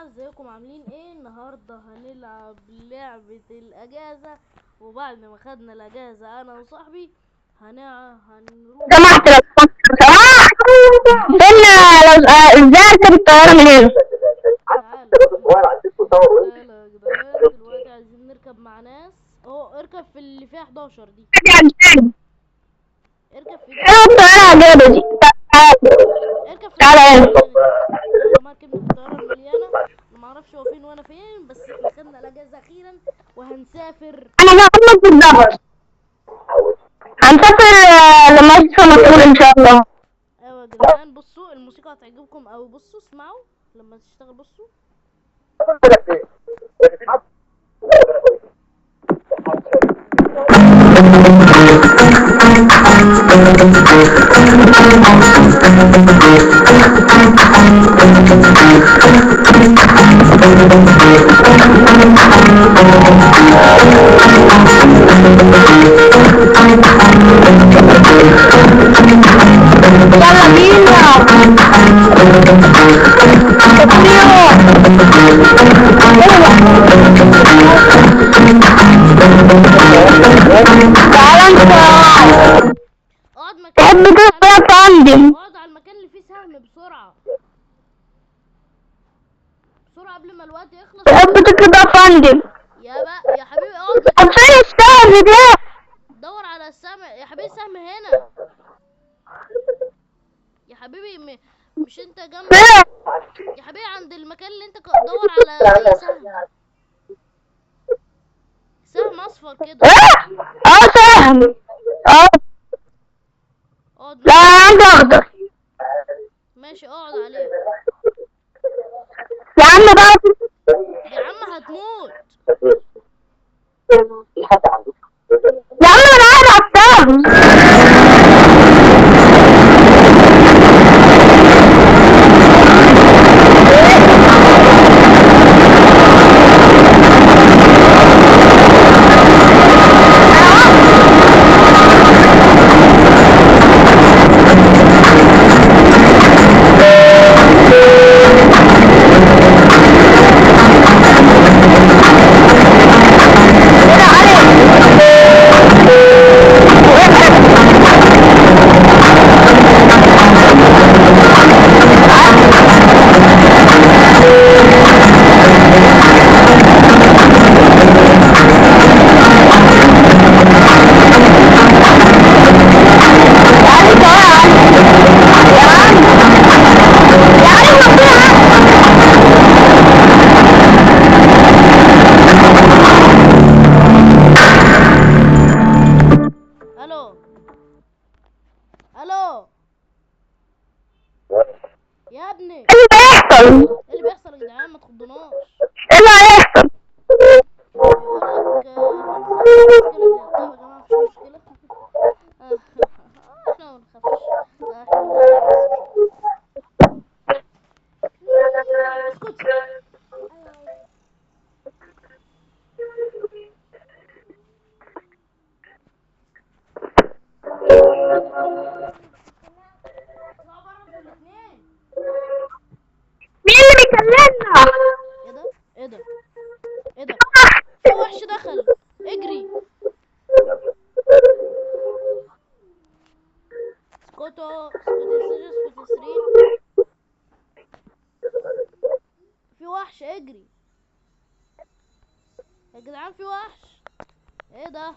جماعة، ازيكم عاملين ايه؟ النهاردة هنلعب لعبة الاجازة، وبعد ما خدنا الاجازة انا وصاحبي هنروح. سمحت لو سمحت فين ازاي اركب الطيارة من هنا؟ تعالى يا جدعان، دلوقتي عايزين نركب مع ناس. اركب في اللي فيها 11 دي. اركب في دي. ايه الطيارة الجايبة دي؟ اركب في تعالى هنا. يلا مركب في الطيارة المليانة. معرفش هو فين وانا فين، بس احنا خدنا الاجازة اخيرا وهنسافر. انا جايبك بالظبط. هنسافر لما اشوف مسؤول ان شاء الله. ايوه يا جدعان، بصوا الموسيقى هتعجبكم اوي. بصوا اسمعوا لما تشتغل. بصوا يلا بينا. تعالى انت. اقعد مكان. تحب تطلع يا فندم؟ اقعد على المكان اللي فيه سهم بسرعة بسرعة قبل ما الوقت يخلص. تحب تطلع يا فندم؟ يا حبيبي اقعد طب مكان. فين السهم ده؟ دور على السهم يا حبيبي. السهم هنا يا حبيبي. مش انت جنب يا حبيبي عند المكان اللي انت دور على اي سهم. سهم اصفر كده. سهم. اقعد. لا عندي اخضر. ماشي اقعد عليه. يا عم بقى. يا عم هتموت. يا عم انا قاعد على السهم. الو يا ابني. ايه اللي بيحصل؟ ايه اللي بيحصل يا جدعان؟ ما تخضناش. ايه اللي هيحصل؟ بيقولك المشكلة دي. طيب يا جماعة مفيش مشكلة. احنا ما بنخافش. اسكت. مين اللي بيكلمنا؟ ايه ده؟ ايه ده؟ ايه ده؟ في وحش دخل. اجري. اسكتوا اسكتوا سرين. في وحش. اجري يا جدعان، في وحش. ايه ده؟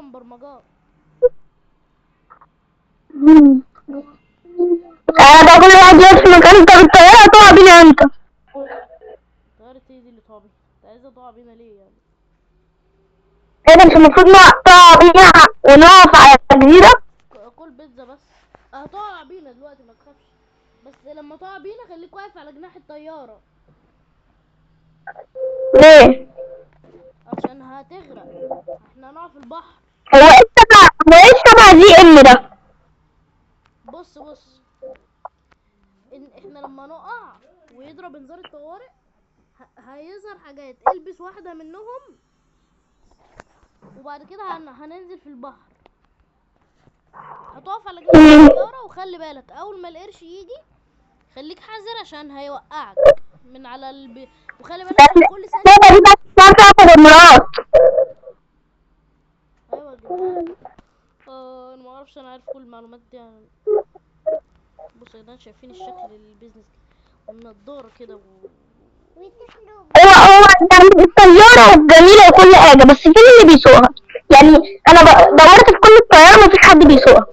اصلا برمجات. انا بقى كل واحد يقف في مكان. طب الطيارة هتقع بينا امتى؟ طيارة ايه دي اللي تقع بينا؟ انت عايزة تقع بينا ليه يعني؟ ايه ده، مش المفروض نقطع بينا ونقف على الجزيرة؟ كل بيتزا بس. هتقع بينا دلوقتي ما تخافش، بس لما تقع بينا خليك واقف على جناح الطيارة ليه؟ عشان هتغرق. احنا هنقع في البحر. هو ايه السبعة دي ام ده؟ بص احنا لما نقع ويضرب انذار الطوارئ هيظهر حاجات. البس واحدة منهم وبعد كده هننزل في البحر. هتقف على جنب الطيارة وخلي بالك اول ما القرش يجي خليك حذر عشان هيوقعك من على وخلي بالك عشان كل ثانية. السبعة دي بس بتاعت المرات. ايوه يا جدعان. انا ما اعرفش، انا عارف كل المعلومات دي يعني. بصوا يا جدعان، شايفين الشكل البيزنس والنضارة كده هو الطيارة جميلة وكل حاجة، بس فين اللي بيسوقها؟ يعني انا دورت في كل الطيارة مفيش حد بيسوقها.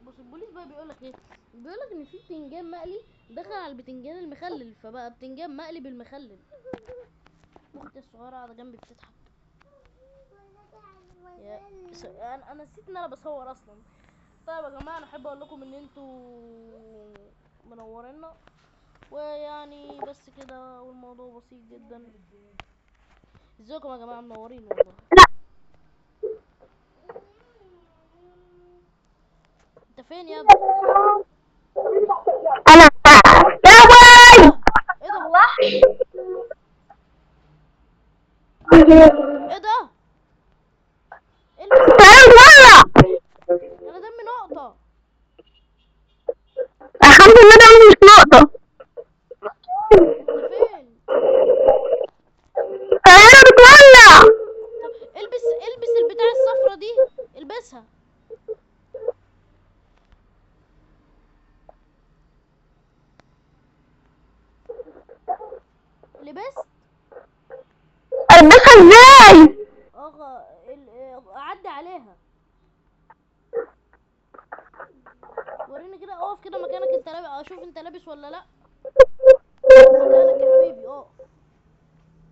بص البوليس بقى بيقولك ايه؟ بيقولك ان في بتنجان مقلي دخل على البتنجان المخلل، فبقى بتنجان مقلي بالمخلل. اختي الصغيرة قاعدة جنبي بتضحك. انا نسيت ان انا بصور اصلا. طيب يا جماعه، انا احب اقول لكم ان انتوا منورينا، ويعني بس كده، والموضوع بسيط جدا. ازيكم يا جماعه؟ منورين والله. انت فين يا ابني؟ انا يا باي. ايه ده؟ ايه ده؟ البس. انا دمي نقطه. الحمد لله ده مش نقطة. انت فين؟ الطيارة بتولع. طب البس البتاع الصفرة دي، البسها. لبست. البسها ازاي؟ عدي عليها. وريني كده، اقف كده مكانك. انت لابس؟ اشوف انت لابس ولا لا. مكانك يا حبيبي، اقف.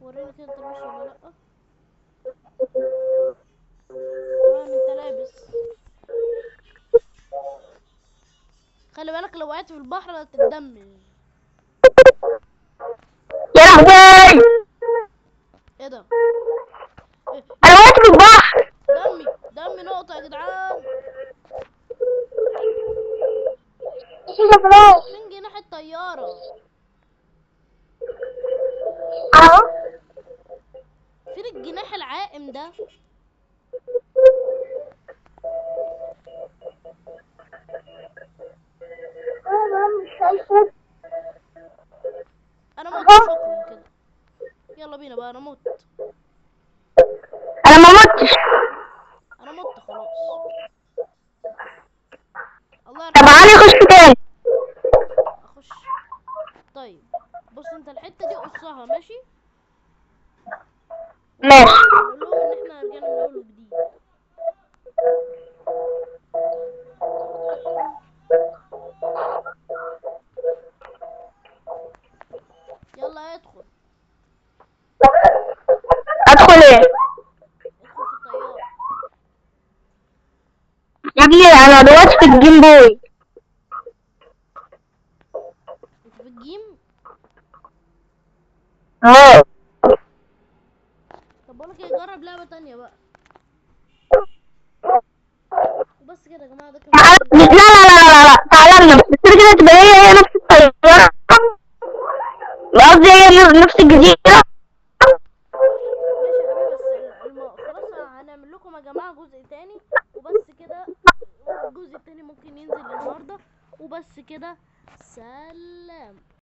وريني كده انت لابس ولا لا. تمام، انت لابس. خلي بالك لو وقعت في البحر هتتدمج. يا لهوي، ايه ده؟ انا وقعت في البحر. دمي نقطة يا جدعان. فين جناح الطيارة؟ اهو. فين الجناح العائم ده؟ انا مت، شكرا كده. يلا بينا بقى، انا مت. انا ما متش. انا مت خلاص. الله طب يرحمه. علي خش تاني. اخش. طيب بص، انت الحتة دي قصها ماشي. ماشي. نقول لهم ان احنا رجعنا من اول وجديد. يلا ادخل. ادخل ايه؟ ادخل في الطيارة. يا ابني انا دلوقتي في الجيم بوي. انت في الجيم؟ اه. طب بقولك ايه، جرب لعبة تانية بقى. وبس كده يا جماعة، ده كان لا لا لا لا لا، تعالى بس كده تبقى هي نفس الطيارة. قصدي هي نفس الجزيرة. ماشي يا حبيبي، بس خلاص هنعمل لكم يا جماعة جزء تاني وبس كده. الجزء التاني ممكن ينزل النهاردة وبس كده. سلام.